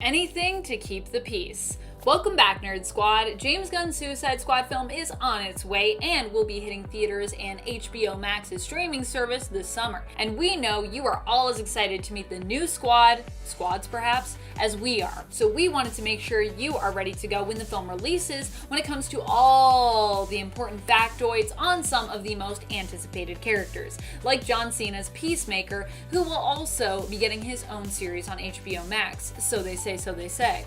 Anything to keep the peace. Welcome back, Nerd Squad. James Gunn's Suicide Squad film is on its way and will be hitting theaters and HBO Max's streaming service this summer. And we know you are all as excited to meet the new squads perhaps, as we are. So we wanted to make sure you are ready to go when the film releases when it comes to all the important factoids on some of the most anticipated characters, like John Cena's Peacemaker, who will also be getting his own series on HBO Max. So they say.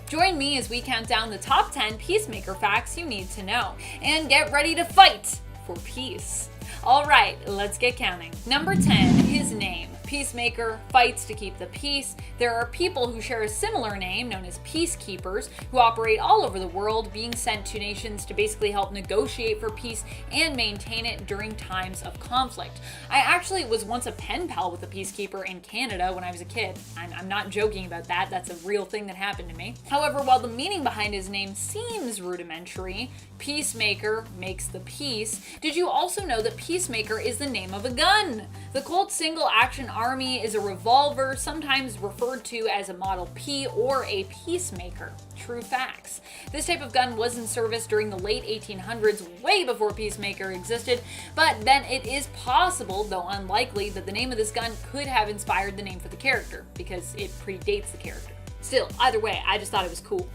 Join me as we count down the top 10 Peacemaker facts you need to know, and get ready to fight for peace. Alright, let's get counting. Number 10, his name. Peacemaker fights to keep the peace. There are people who share a similar name, known as peacekeepers, who operate all over the world, being sent to nations to basically help negotiate for peace and maintain it during times of conflict. I actually was once a pen pal with a peacekeeper in Canada when I was a kid. I'm not joking about that, that's a real thing that happened to me. However, while the meaning behind his name seems rudimentary, Peacemaker makes the peace, did you also know that Peacemaker is the name of a gun? The Colt Single Action Army is a revolver, sometimes referred to as a Model P or a Peacemaker. True facts. This type of gun was in service during the late 1800s, way before Peacemaker existed, but then it is possible, though unlikely, that the name of this gun could have inspired the name for the character, because it predates the character. Still, either way, I just thought it was cool.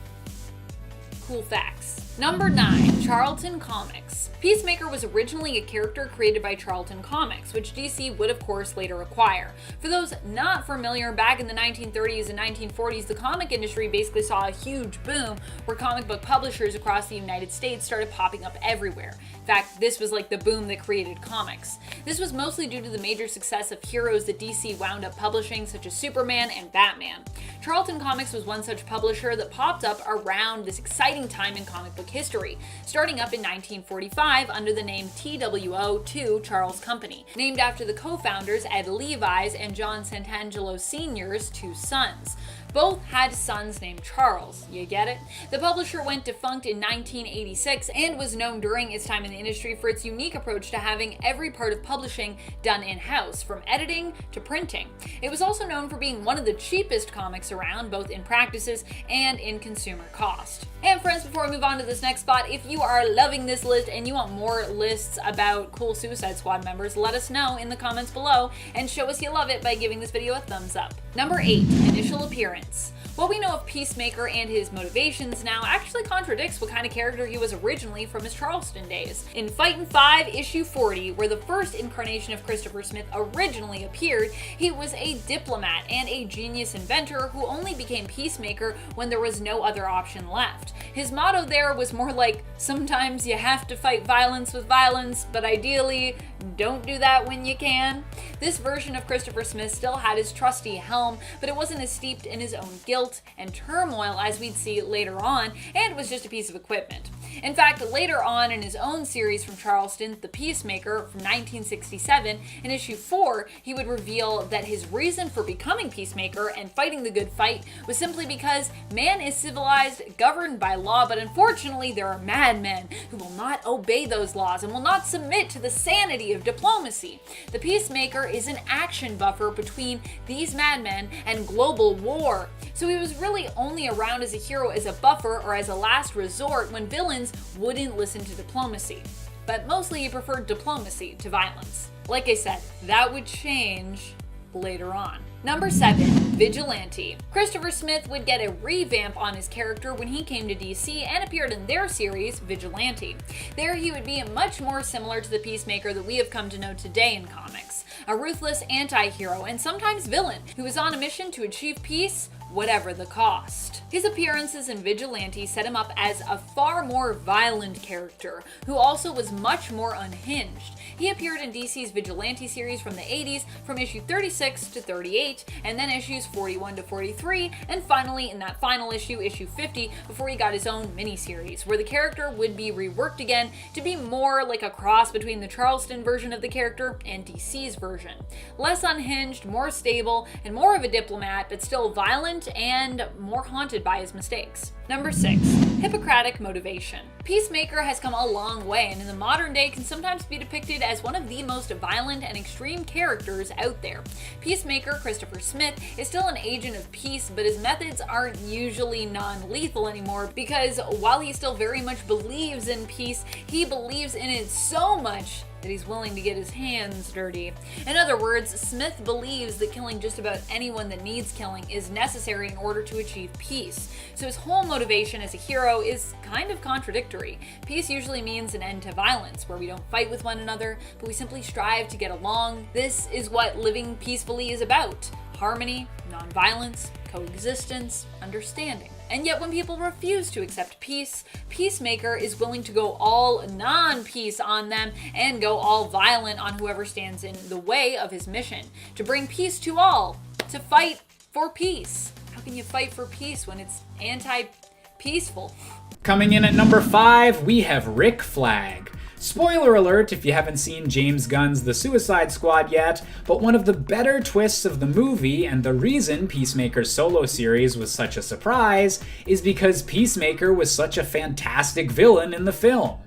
Cool facts. Number 9, Charlton Comics. Peacemaker was originally a character created by Charlton Comics, which DC would of course later acquire. For those not familiar, back in the 1930s and 1940s, the comic industry basically saw a huge boom where comic book publishers across the United States started popping up everywhere. In fact, this was like the boom that created comics. This was mostly due to the major success of heroes that DC wound up publishing, such as Superman and Batman. Charlton Comics was one such publisher that popped up around this exciting time in comic book history, starting up in 1945 under the name TWO, Charles Company, named after the co-founders Ed Levi's and John Santangelo Sr.'s two sons. Both had sons named Charles, you get it? The publisher went defunct in 1986 and was known during its time in the industry for its unique approach to having every part of publishing done in-house, from editing to printing. It was also known for being one of the cheapest comics around, both in practices and in consumer cost. And friends, before we move on to this next spot, if you are loving this list and you want more lists about cool Suicide Squad members, let us know in the comments below and show us you love it by giving this video a thumbs up. Number 8, initial appearance. What we know of Peacemaker and his motivations now actually contradicts what kind of character he was originally from his Charleston days. In Fightin' 5, issue 40, where the first incarnation of Christopher Smith originally appeared, he was a diplomat and a genius inventor who only became Peacemaker when there was no other option left. His motto there was more like, sometimes you have to fight violence with violence, but ideally, don't do that when you can. This version of Christopher Smith still had his trusty helm, but it wasn't as steeped in his own guilt and turmoil as we'd see later on, and was just a piece of equipment. In fact, later on in his own series from Charleston, The Peacemaker from 1967, in issue 4, he would reveal that his reason for becoming Peacemaker and fighting the good fight was simply because man is civilized, governed by law, but unfortunately there are madmen who will not obey those laws and will not submit to the sanity of diplomacy. The Peacemaker is an action buffer between these madmen and global war. So he was really only around as a hero as a buffer or as a last resort when villains wouldn't listen to diplomacy. But mostly he preferred diplomacy to violence. Like I said, that would change later on. Number 7, Vigilante. Christopher Smith would get a revamp on his character when he came to DC and appeared in their series, Vigilante. There he would be much more similar to the Peacemaker that we have come to know today in comics. A ruthless anti-hero and sometimes villain who is on a mission to achieve peace, whatever the cost. His appearances in Vigilante set him up as a far more violent character, who also was much more unhinged. He appeared in DC's Vigilante series from the 80s, from issue 36 to 38, and then issues 41 to 43, and finally in that final issue, issue 50, before he got his own miniseries, where the character would be reworked again to be more like a cross between the Charleston version of the character and DC's version version. Less unhinged, more stable, and more of a diplomat, but still violent and more haunted by his mistakes. Number 6. Hippocratic motivation. Peacemaker has come a long way, and in the modern day can sometimes be depicted as one of the most violent and extreme characters out there. Peacemaker, Christopher Smith, is still an agent of peace, but his methods aren't usually non-lethal anymore, because while he still very much believes in peace, he believes in it so much that he's willing to get his hands dirty. In other words, Smith believes that killing just about anyone that needs killing is necessary in order to achieve peace. So his whole motivation as a hero is kind of contradictory. Peace usually means an end to violence, where we don't fight with one another, but we simply strive to get along. This is what living peacefully is about: harmony, nonviolence, coexistence, understanding. And yet when people refuse to accept peace, Peacemaker is willing to go all non-peace on them and go all violent on whoever stands in the way of his mission. To bring peace to all, to fight for peace. How can you fight for peace when it's anti-peaceful? Coming in at number 5, we have Rick Flagg. Spoiler alert if you haven't seen James Gunn's The Suicide Squad yet, but one of the better twists of the movie, and the reason Peacemaker's solo series was such a surprise, is because Peacemaker was such a fantastic villain in the film.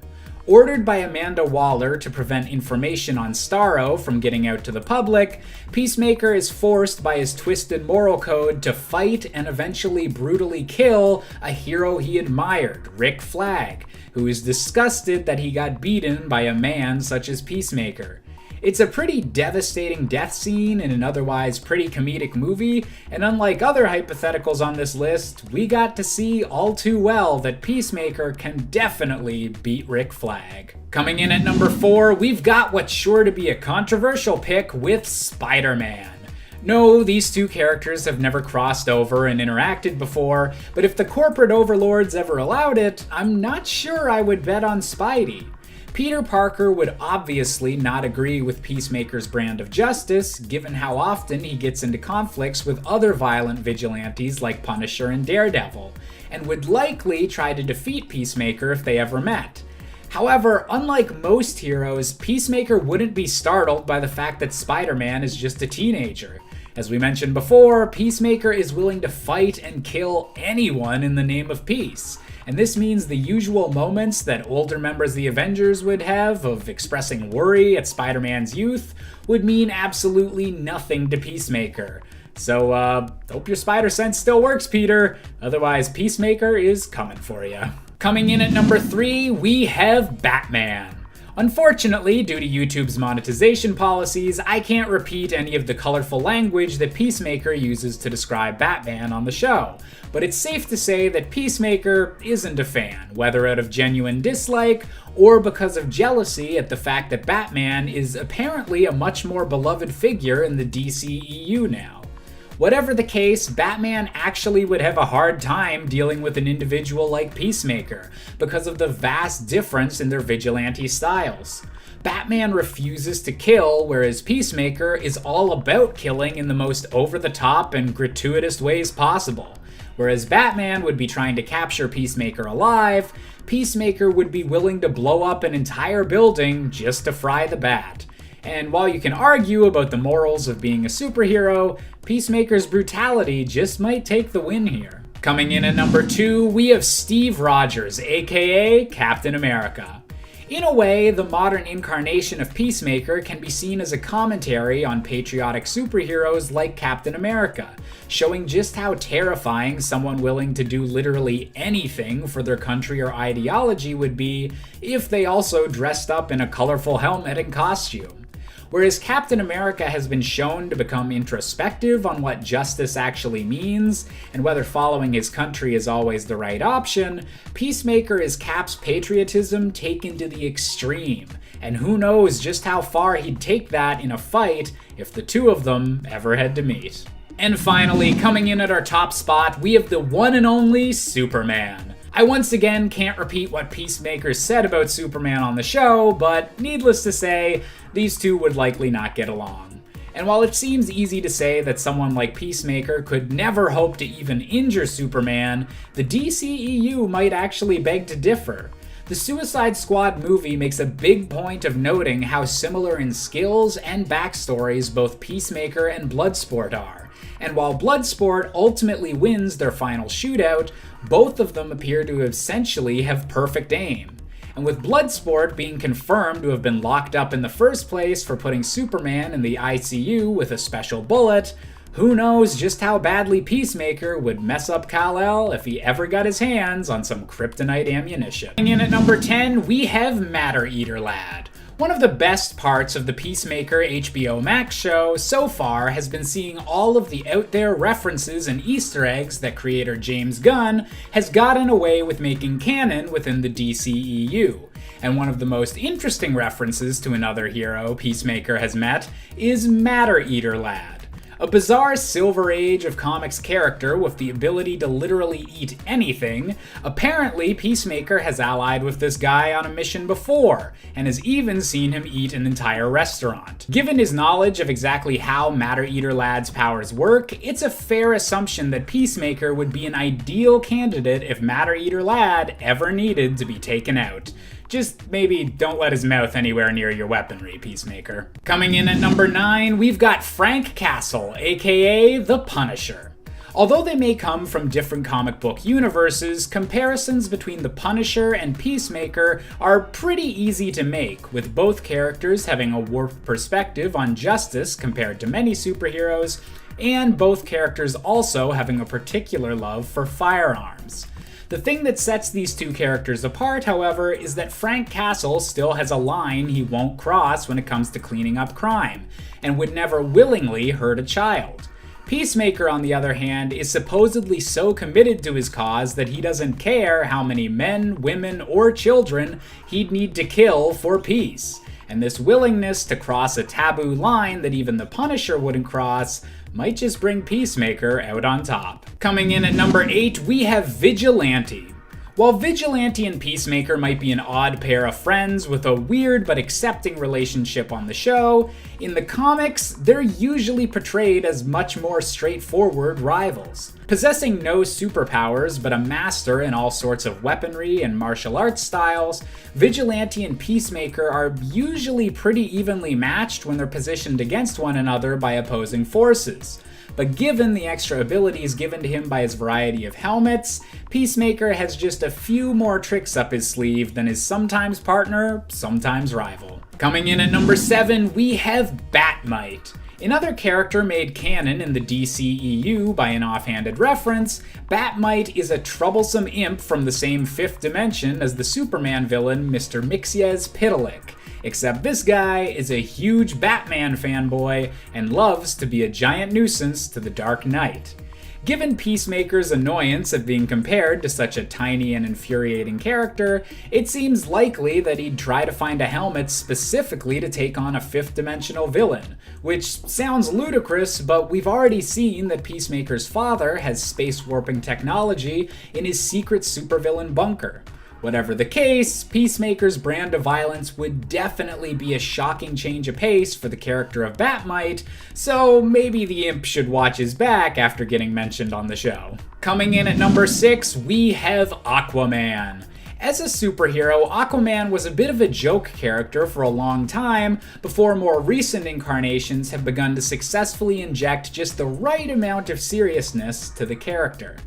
Ordered by Amanda Waller to prevent information on Starro from getting out to the public, Peacemaker is forced by his twisted moral code to fight and eventually brutally kill a hero he admired, Rick Flagg, who is disgusted that he got beaten by a man such as Peacemaker. It's a pretty devastating death scene in an otherwise pretty comedic movie, and unlike other hypotheticals on this list, we got to see all too well that Peacemaker can definitely beat Rick Flagg. Coming in at number 4, we've got what's sure to be a controversial pick with Spider-Man. No, these two characters have never crossed over and interacted before, but if the corporate overlords ever allowed it, I'm not sure I would bet on Spidey. Peter Parker would obviously not agree with Peacemaker's brand of justice, given how often he gets into conflicts with other violent vigilantes like Punisher and Daredevil, and would likely try to defeat Peacemaker if they ever met. However, unlike most heroes, Peacemaker wouldn't be startled by the fact that Spider-Man is just a teenager. As we mentioned before, Peacemaker is willing to fight and kill anyone in the name of peace. And this means the usual moments that older members of the Avengers would have of expressing worry at Spider-Man's youth would mean absolutely nothing to Peacemaker. So, hope your spider sense still works, Peter. Otherwise, Peacemaker is coming for you. Coming in at number 3, we have Batman. Unfortunately, due to YouTube's monetization policies, I can't repeat any of the colorful language that Peacemaker uses to describe Batman on the show, but it's safe to say that Peacemaker isn't a fan, whether out of genuine dislike or because of jealousy at the fact that Batman is apparently a much more beloved figure in the dceu now. Whatever the case, Batman actually would have a hard time dealing with an individual like Peacemaker because of the vast difference in their vigilante styles. Batman refuses to kill, whereas Peacemaker is all about killing in the most over-the-top and gratuitous ways possible. Whereas Batman would be trying to capture Peacemaker alive, Peacemaker would be willing to blow up an entire building just to fry the bat. And while you can argue about the morals of being a superhero, Peacemaker's brutality just might take the win here. Coming in at number 2, we have Steve Rogers, aka Captain America. In a way, the modern incarnation of Peacemaker can be seen as a commentary on patriotic superheroes like Captain America, showing just how terrifying someone willing to do literally anything for their country or ideology would be if they also dressed up in a colorful helmet and costume. Whereas Captain America has been shown to become introspective on what justice actually means, and whether following his country is always the right option, Peacemaker is Cap's patriotism taken to the extreme, and who knows just how far he'd take that in a fight if the two of them ever had to meet. And finally, coming in at our top spot, we have the one and only Superman. I once again can't repeat what Peacemaker said about Superman on the show, but needless to say, these two would likely not get along. And while it seems easy to say that someone like Peacemaker could never hope to even injure Superman, the DCEU might actually beg to differ. The Suicide Squad movie makes a big point of noting how similar in skills and backstories both Peacemaker and Bloodsport are. And while Bloodsport ultimately wins their final shootout, both of them appear to essentially have perfect aim. And with Bloodsport being confirmed to have been locked up in the first place for putting Superman in the ICU with a special bullet, who knows just how badly Peacemaker would mess up Kal-El if he ever got his hands on some kryptonite ammunition. And in at number 10, we have Matter Eater Lad. One of the best parts of the Peacemaker HBO Max show so far has been seeing all of the out there references and Easter eggs that creator James Gunn has gotten away with making canon within the DCEU. And one of the most interesting references to another hero Peacemaker has met is Matter Eater Lad. A bizarre Silver Age of comics character with the ability to literally eat anything, apparently Peacemaker has allied with this guy on a mission before, and has even seen him eat an entire restaurant. Given his knowledge of exactly how Matter Eater Lad's powers work, it's a fair assumption that Peacemaker would be an ideal candidate if Matter Eater Lad ever needed to be taken out. Just maybe don't let his mouth anywhere near your weaponry, Peacemaker. Coming in at number 9, we've got Frank Castle, aka the Punisher. Although they may come from different comic book universes, comparisons between the Punisher and Peacemaker are pretty easy to make, with both characters having a warped perspective on justice compared to many superheroes, and both characters also having a particular love for firearms. The thing that sets these two characters apart, however, is that Frank Castle still has a line he won't cross when it comes to cleaning up crime, and would never willingly hurt a child. Peacemaker, on the other hand, is supposedly so committed to his cause that he doesn't care how many men, women, or children he'd need to kill for peace. And this willingness to cross a taboo line that even the Punisher wouldn't cross might just bring Peacemaker out on top. Coming in at number 8, we have Vigilante. While Vigilante and Peacemaker might be an odd pair of friends with a weird but accepting relationship on the show, in the comics, they're usually portrayed as much more straightforward rivals. Possessing no superpowers but a master in all sorts of weaponry and martial arts styles, Vigilante and Peacemaker are usually pretty evenly matched when they're positioned against one another by opposing forces. But given the extra abilities given to him by his variety of helmets, Peacemaker has just a few more tricks up his sleeve than his sometimes partner, sometimes rival. Coming in at number 7, we have Batmite. Another character made canon in the DCEU by an offhanded reference, Batmite is a troublesome imp from the same fifth dimension as the Superman villain Mr. Mxyzptlk. Except this guy is a huge Batman fanboy and loves to be a giant nuisance to the Dark Knight. Given Peacemaker's annoyance of being compared to such a tiny and infuriating character, it seems likely that he'd try to find a helmet specifically to take on a fifth-dimensional villain, which sounds ludicrous, but we've already seen that Peacemaker's father has space warping technology in his secret supervillain bunker. Whatever the case, Peacemaker's brand of violence would definitely be a shocking change of pace for the character of Batmite, so maybe the imp should watch his back after getting mentioned on the show. Coming in at number 6, we have Aquaman. As a superhero, Aquaman was a bit of a joke character for a long time before more recent incarnations have begun to successfully inject just the right amount of seriousness to the character.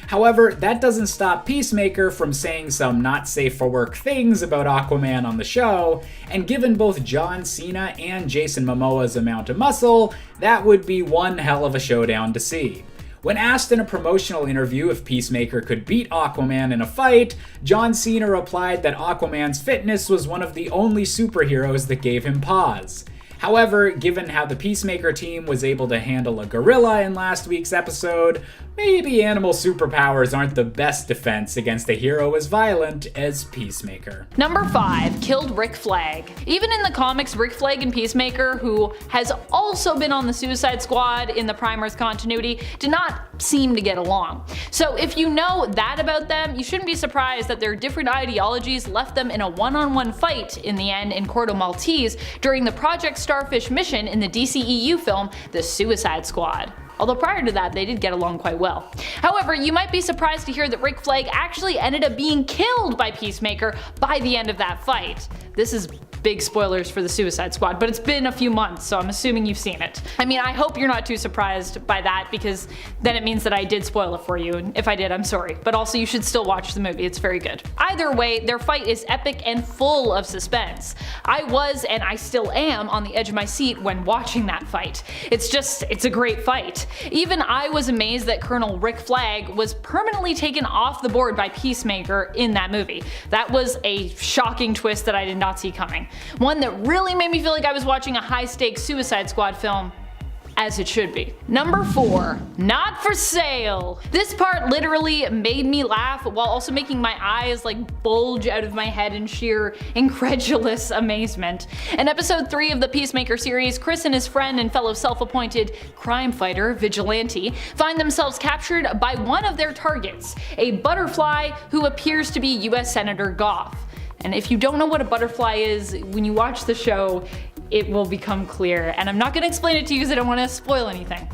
However, that doesn't stop Peacemaker from saying some not safe for work things about Aquaman on the show, and given both John Cena and Jason Momoa's amount of muscle, that would be one hell of a showdown to see. When asked in a promotional interview if Peacemaker could beat Aquaman in a fight, John Cena replied that Aquaman's fitness was one of the only superheroes that gave him pause. However, given how the Peacemaker team was able to handle a gorilla in last week's episode, maybe animal superpowers aren't the best defense against a hero as violent as Peacemaker. Number 5, killed Rick Flagg. Even in the comics, Rick Flagg and Peacemaker, who has also been on the Suicide Squad in the Prime Earth continuity, did not seem to get along. So if you know that about them, you shouldn't be surprised that their different ideologies left them in a one-on-one fight in the end in Corto Maltese during the Project Starfish mission in the DCEU film The Suicide Squad. although prior to that they did get along quite well. However, you might be surprised to hear that Rick Flagg actually ended up being killed by Peacemaker by the end of that fight. This is big spoilers for the Suicide Squad, but it's been a few months, so I'm assuming you've seen it. I mean, I hope you're not too surprised by that, because then it means that I did spoil it for you, and if I did, I'm sorry. But also, you should still watch the movie, it's very good. Either way, their fight is epic and full of suspense. I was, and I still am, on the edge of my seat when watching that fight. It's a great fight. Even I was amazed that Colonel Rick Flagg was permanently taken off the board by Peacemaker in that movie. That was a shocking twist that I did not see coming. One that really made me feel like I was watching a high-stakes Suicide Squad film, as it should be. Number 4, Not for Sale. This part literally made me laugh while also making my eyes like bulge out of my head in sheer incredulous amazement. In episode 3 of the Peacemaker series, Chris and his friend and fellow self-appointed crime fighter, Vigilante, find themselves captured by one of their targets, a butterfly who appears to be US Senator Goff. And if you don't know what a butterfly is, when you watch the show, it will become clear. And I'm not going to explain it to you because I don't want to spoil anything.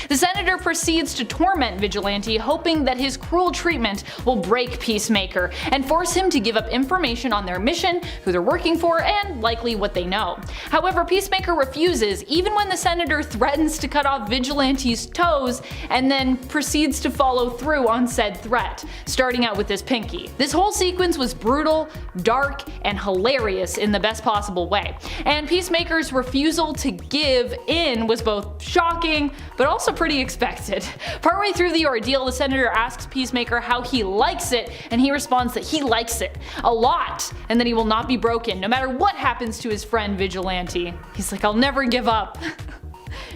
The senator proceeds to torment Vigilante, hoping that his cruel treatment will break Peacemaker and force him to give up information on their mission, who they're working for, and likely what they know. However, Peacemaker refuses, even when the senator threatens to cut off Vigilante's toes and then proceeds to follow through on said threat, starting out with his pinky. This whole sequence was brutal, dark, and hilarious in the best possible way, and Peacemaker's refusal to give in was both shocking but also pretty expected. Partway through the ordeal, the senator asks Peacemaker how he likes it, and he responds that he likes it a lot, and that he will not be broken no matter what happens to his friend Vigilante. He's like, I'll never give up.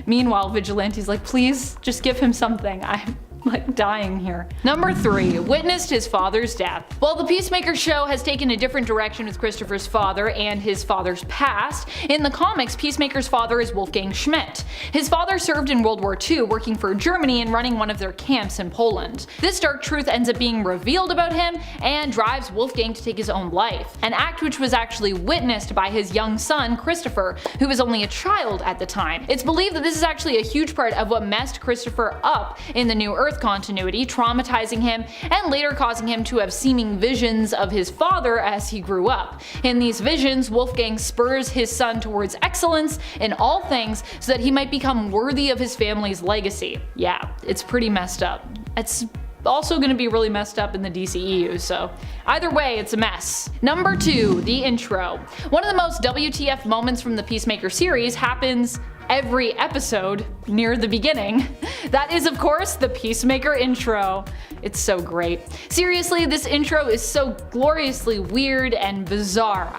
Meanwhile, Vigilante's like, please just give him something. I'm like dying here. Number 3, witnessed his father's death. While the Peacemaker show has taken a different direction with Christopher's father and his father's past, in the comics, Peacemaker's father is Wolfgang Schmidt. His father served in World War II, working for Germany and running one of their camps in Poland. This dark truth ends up being revealed about him and drives Wolfgang to take his own life, an act which was actually witnessed by his young son, Christopher, who was only a child at the time. It's believed that this is actually a huge part of what messed Christopher up in the New Earth continuity, traumatizing him and later causing him to have seeming visions of his father as he grew up. In these visions, Wolfgang spurs his son towards excellence in all things so that he might become worthy of his family's legacy. Yeah, it's pretty messed up. It's also going to be really messed up in the DCEU, so either way, it's a mess. Number 2, the intro. One of the most WTF moments from the Peacemaker series happens every episode near the beginning. That is, of course, the Peacemaker intro. It's so great. Seriously, this intro is so gloriously weird and bizarre.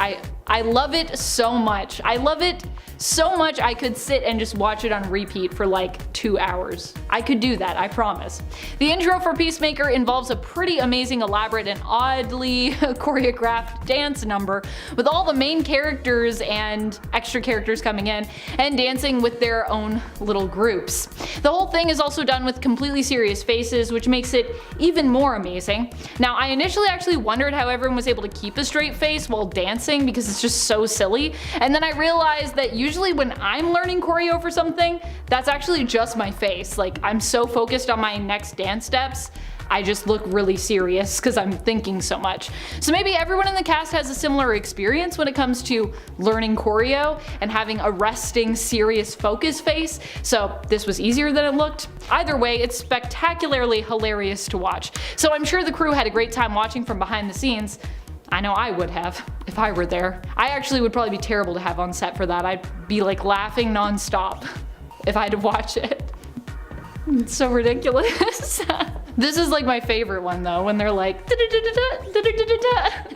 I love it so much. I love it so much I could sit and just watch it on repeat for like 2 hours. I could do that, I promise. The intro for Peacemaker involves a pretty amazing, elaborate, and oddly choreographed dance number with all the main characters and extra characters coming in and dancing with their own little groups. The whole thing is also done with completely serious faces, which makes it even more amazing. Now, I initially actually wondered how everyone was able to keep a straight face while dancing because it's just so silly, and then I realized that usually when I'm learning choreo for something, that's actually just my face. Like, I'm so focused on my next dance steps, I just look really serious because I'm thinking so much. So maybe everyone in the cast has a similar experience when it comes to learning choreo and having a resting, serious focus face, so this was easier than it looked. Either way, it's spectacularly hilarious to watch. So I'm sure the crew had a great time watching from behind the scenes. I know I would have, if I were there. I actually would probably be terrible to have on set for that. I'd be like laughing non-stop if I had to watch it. It's so ridiculous. This is like my favorite one though, when they're like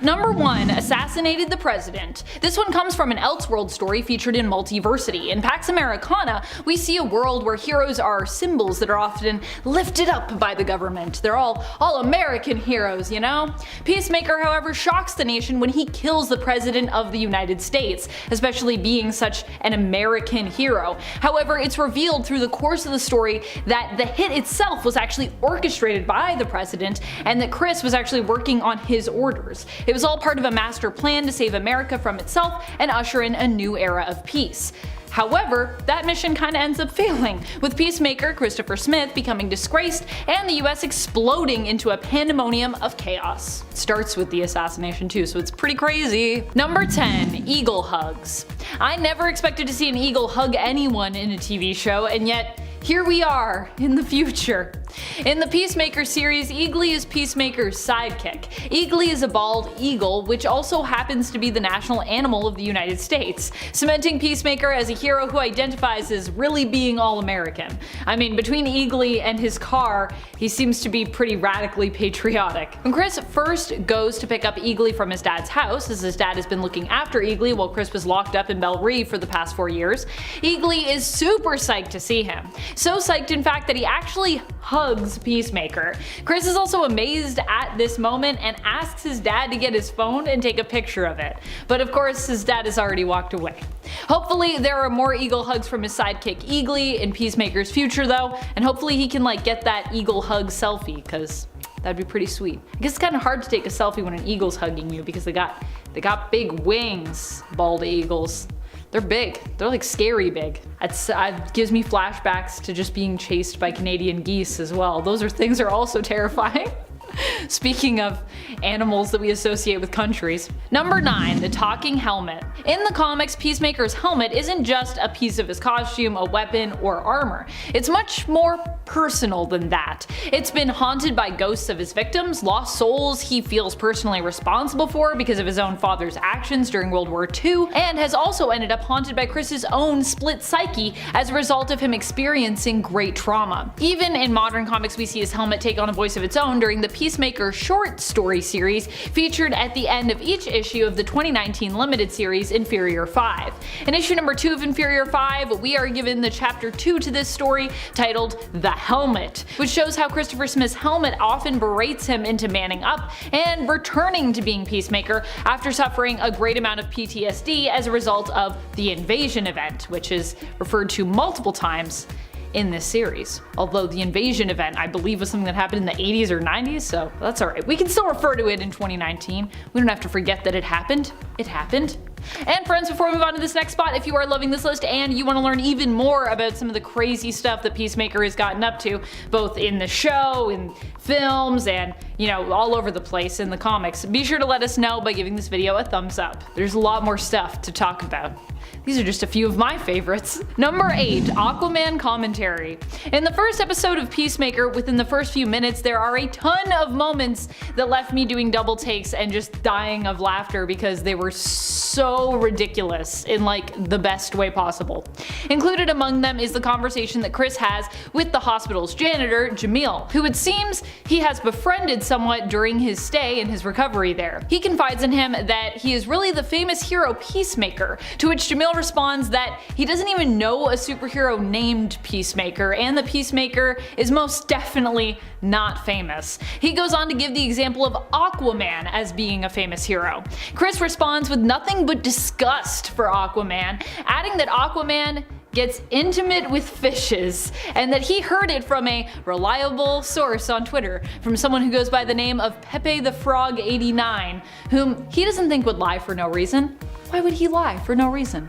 Number 1, assassinated the president. This one comes from an Elseworld story featured in Multiversity. In Pax Americana, we see a world where heroes are symbols that are often lifted up by the government. They're all American heroes, you know? Peacemaker, however, shocks the nation when he kills the president of the United States, especially being such an American hero. However, it's revealed through the course of the story that the hit itself was actually orchestrated by the president, and that Chris was actually working on his orders. It was all part of a master plan to save America from itself and usher in a new era of peace. However, that mission kinda ends up failing, with Peacemaker Christopher Smith becoming disgraced and the US exploding into a pandemonium of chaos. It starts with the assassination too, so it's pretty crazy. Number 10. Eagle hugs. I never expected to see an eagle hug anyone in a TV show, and yet here we are in the future. In the Peacemaker series, Eagly is Peacemaker's sidekick. Eagly is a bald eagle, which also happens to be the national animal of the United States, cementing Peacemaker as a hero who identifies as really being all-American. I mean, between Eagly and his car, he seems to be pretty radically patriotic. When Chris first goes to pick up Eagly from his dad's house, as his dad has been looking after Eagly while Chris was locked up in Belle Reve for the past 4 years, Eagly is super psyched to see him. So psyched, in fact, that he actually hugs Peacemaker. Chris is also amazed at this moment and asks his dad to get his phone and take a picture of it. But of course, his dad has already walked away. Hopefully there are more eagle hugs from his sidekick Eagly in Peacemaker's future though, and hopefully he can get that eagle hug selfie, cause that'd be pretty sweet. I guess it's kind of hard to take a selfie when an eagle's hugging you because they got big wings, bald eagles. They're big. They're scary big. It gives me flashbacks to just being chased by Canadian geese as well. Those things are also terrifying. Speaking of animals that we associate with countries. Number 9. The talking helmet. In the comics, Peacemaker's helmet isn't just a piece of his costume, a weapon, or armor. It's much more personal than that. It's been haunted by ghosts of his victims, lost souls he feels personally responsible for because of his own father's actions during World War II, and has also ended up haunted by Chris's own split psyche as a result of him experiencing great trauma. Even in modern comics, we see his helmet take on a voice of its own during the Peacemaker short story series featured at the end of each issue of the 2019 limited series Inferior 5. In issue number 2 of Inferior 5, we are given the chapter 2 to this story titled The Helmet, which shows how Christopher Smith's helmet often berates him into manning up and returning to being Peacemaker after suffering a great amount of PTSD as a result of the invasion event, which is referred to multiple times in this series. Although the invasion event, I believe, was something that happened in the 80s or 90s, so that's alright. We can still refer to it in 2019. We don't have to forget that it happened. It happened. And friends, before we move on to this next spot, if you are loving this list and you want to learn even more about some of the crazy stuff that Peacemaker has gotten up to, both in the show, in films, and all over the place in the comics, be sure to let us know by giving this video a thumbs up. There's a lot more stuff to talk about. These are just a few of my favorites. Number 8. Aquaman commentary. In the first episode of Peacemaker, within the first few minutes, there are a ton of moments that left me doing double takes and just dying of laughter because they were so ridiculous in the best way possible. Included among them is the conversation that Chris has with the hospital's janitor, Jamil, who it seems he has befriended somewhat during his stay and his recovery there. He confides in him that he is really the famous hero Peacemaker, to which Jamil responds that he doesn't even know a superhero named Peacemaker, and the Peacemaker is most definitely not famous. He goes on to give the example of Aquaman as being a famous hero. Chris responds with nothing but disgust for Aquaman, adding that Aquaman gets intimate with fishes, and that he heard it from a reliable source on Twitter, from someone who goes by the name of Pepe the Frog 89, whom he doesn't think would lie for no reason. Why would he lie for no reason?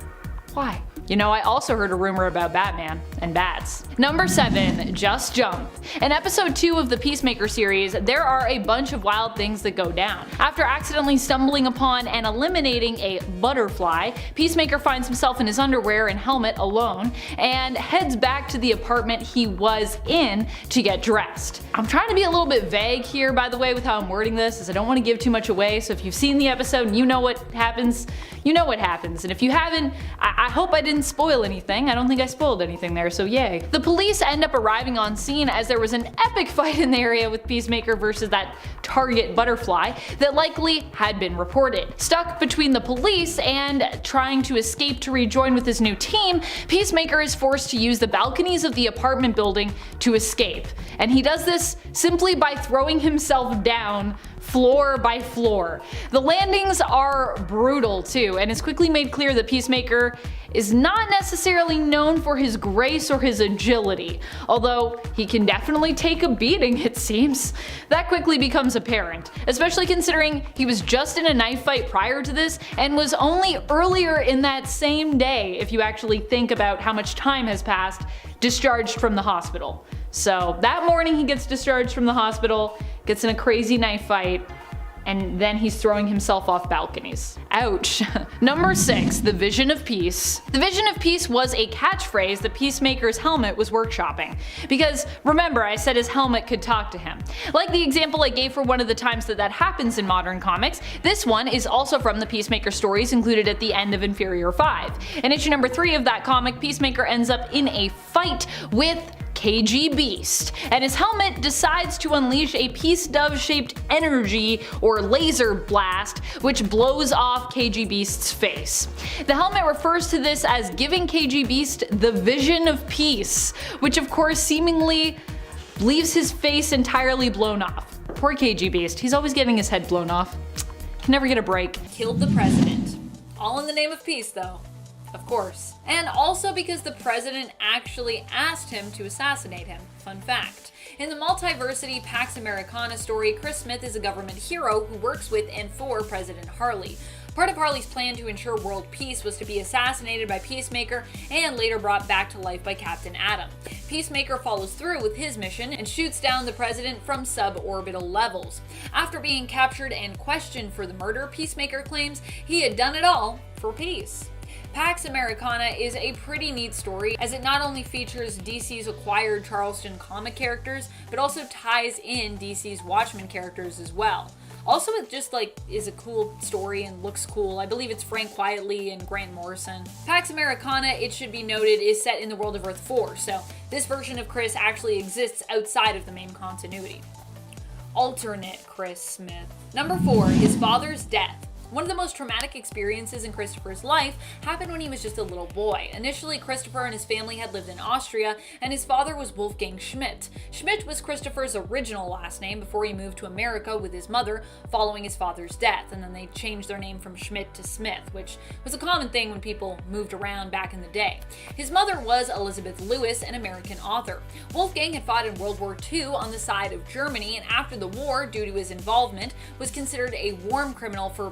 Why? I also heard a rumor about Batman and bats. Number 7. Just Jump. In episode 2 of the Peacemaker series, there are a bunch of wild things that go down. After accidentally stumbling upon and eliminating a butterfly, Peacemaker finds himself in his underwear and helmet alone, and heads back to the apartment he was in to get dressed. I'm trying to be a little bit vague here, by the way, with how I'm wording this, as I don't want to give too much away, so if you've seen the episode and you know what happens, you know what happens. And if you haven't, I hope I didn't spoil anything. I don't think I spoiled anything there, so yay. The police end up arriving on scene as there was an epic fight in the area with Peacemaker versus that target butterfly that likely had been reported. Stuck between the police and trying to escape to rejoin with his new team, Peacemaker is forced to use the balconies of the apartment building to escape. And he does this simply by throwing himself down floor by floor. The landings are brutal too, and it's quickly made clear that Peacemaker is not necessarily known for his grace or his agility, although he can definitely take a beating, it seems. That quickly becomes apparent, especially considering he was just in a knife fight prior to this and was only earlier in that same day, if you actually think about how much time has passed, discharged from the hospital. So that morning he gets discharged from the hospital, gets in a crazy knife fight, and then he's throwing himself off balconies. Ouch. Number 6, the Vision of Peace. The Vision of Peace was a catchphrase that Peacemaker's helmet was workshopping. Because remember, I said his helmet could talk to him. Like the example I gave for one of the times that happens in modern comics, this one is also from the Peacemaker stories included at the end of Inferior 5. In issue number 3 of that comic, Peacemaker ends up in a fight with KG Beast, and his helmet decides to unleash a peace dove shaped energy or laser blast which blows off KG Beast's face. The helmet refers to this as giving KG Beast the Vision of Peace, which of course seemingly leaves his face entirely blown off. Poor KG Beast, he's always getting his head blown off. Can never get a break. Killed the president. All in the name of peace though. Of course. And also because the president actually asked him to assassinate him. Fun fact. In the Multiversity Pax Americana story, Chris Smith is a government hero who works with and for President Harley. Part of Harley's plan to ensure world peace was to be assassinated by Peacemaker and later brought back to life by Captain Atom. Peacemaker follows through with his mission and shoots down the president from suborbital levels. After being captured and questioned for the murder, Peacemaker claims he had done it all for peace. Pax Americana is a pretty neat story as it not only features DC's acquired Charleston comic characters, but also ties in DC's Watchmen characters as well. Also, it just is a cool story and looks cool. I believe it's Frank Quitely and Grant Morrison. Pax Americana, it should be noted, is set in the world of Earth 4, so this version of Chris actually exists outside of the main continuity. Alternate Chris Smith. Number 4, his father's death. One of the most traumatic experiences in Christopher's life happened when he was just a little boy. Initially, Christopher and his family had lived in Austria, and his father was Wolfgang Schmidt. Schmidt was Christopher's original last name before he moved to America with his mother following his father's death, and then they changed their name from Schmidt to Smith, which was a common thing when people moved around back in the day. His mother was Elizabeth Lewis, an American author. Wolfgang had fought in World War II on the side of Germany, and after the war, due to his involvement, was considered a war criminal for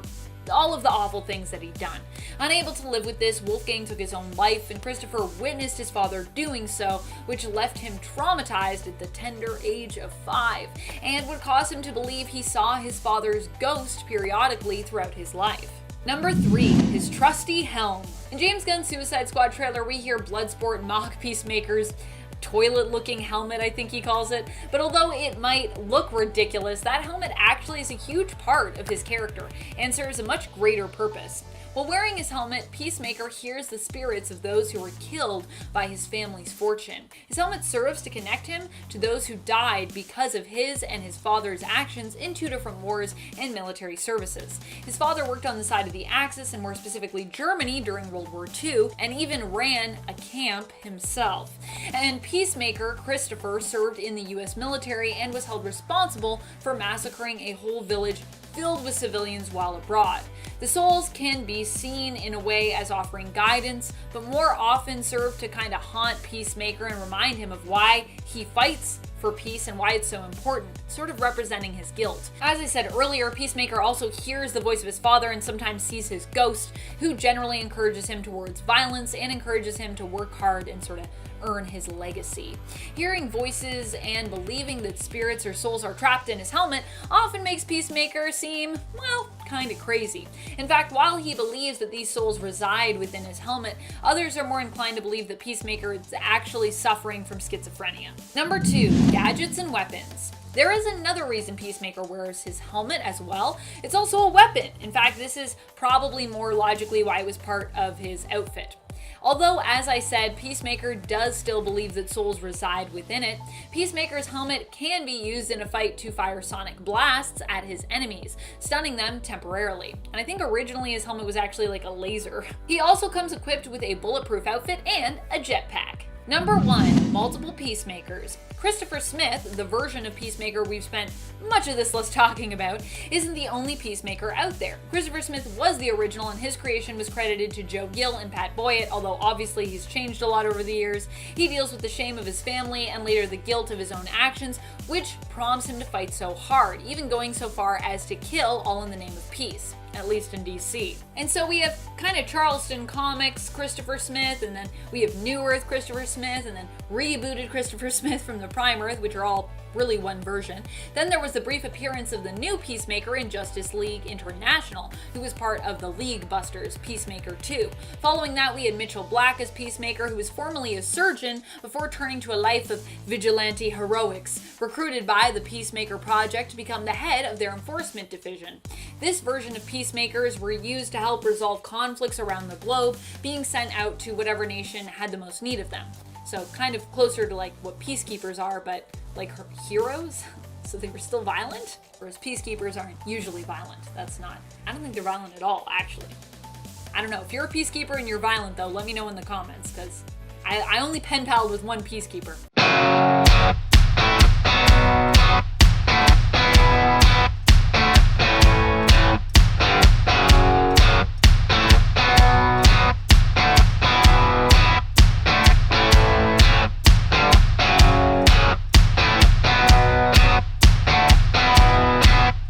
all of the awful things that he'd done. Unable to live with this, Wolfgang took his own life, and Christopher witnessed his father doing so, which left him traumatized at the tender age of 5, and would cause him to believe he saw his father's ghost periodically throughout his life. Number 3, his trusty helm. In James Gunn's Suicide Squad trailer, we hear Bloodsport mock Peacemaker's toilet-looking helmet, I think he calls it. But although it might look ridiculous, that helmet actually is a huge part of his character and serves a much greater purpose. While wearing his helmet, Peacemaker hears the spirits of those who were killed by his family's fortune. His helmet serves to connect him to those who died because of his and his father's actions in 2 different wars and military services. His father worked on the side of the Axis, and more specifically Germany, during World War II, and even ran a camp himself. And Peacemaker, Christopher, served in the US military and was held responsible for massacring a whole village filled with civilians while abroad. The souls can be seen in a way as offering guidance, but more often serve to kind of haunt Peacemaker and remind him of why he fights for peace and why it's so important, sort of representing his guilt. As I said earlier, Peacemaker also hears the voice of his father and sometimes sees his ghost, who generally encourages him towards violence and encourages him to work hard and sort of earn his legacy. Hearing voices and believing that spirits or souls are trapped in his helmet often makes Peacemaker seem, well, kind of crazy. In fact, while he believes that these souls reside within his helmet, others are more inclined to believe that Peacemaker is actually suffering from schizophrenia. Number 2, gadgets and weapons. There is another reason Peacemaker wears his helmet as well. It's also a weapon. In fact, this is probably more logically why it was part of his outfit. Although, as I said, Peacemaker does still believe that souls reside within it, Peacemaker's helmet can be used in a fight to fire sonic blasts at his enemies, stunning them temporarily. And I think originally his helmet was actually like a laser. He also comes equipped with a bulletproof outfit and a jetpack. Number 1. Multiple Peacemakers. Christopher Smith, the version of Peacemaker we've spent much of this list talking about, isn't the only Peacemaker out there. Christopher Smith was the original, and his creation was credited to Joe Gill and Pat Boyett, although obviously he's changed a lot over the years. He deals with the shame of his family and later the guilt of his own actions, which prompts him to fight so hard, even going so far as to kill all in the name of peace. At least in DC. And so we have kind of Charleston Comics Christopher Smith, and then we have New Earth Christopher Smith, and then rebooted Christopher Smith from the Prime Earth, which are all really one version. Then there was the brief appearance of the new Peacemaker in Justice League International, who was part of the League Busters Peacemaker 2. Following that, we had Mitchell Black as Peacemaker, who was formerly a surgeon before turning to a life of vigilante heroics, recruited by the Peacemaker Project to become the head of their enforcement division. This version of Peacemakers were used to help resolve conflicts around the globe, being sent out to whatever nation had the most need of them. So kind of closer to like what peacekeepers are, but like heroes? So they were still violent? Whereas peacekeepers aren't usually violent. I don't think they're violent at all, actually. I don't know. If you're a peacekeeper and you're violent, though, let me know in the comments, because I only pen palled with one peacekeeper.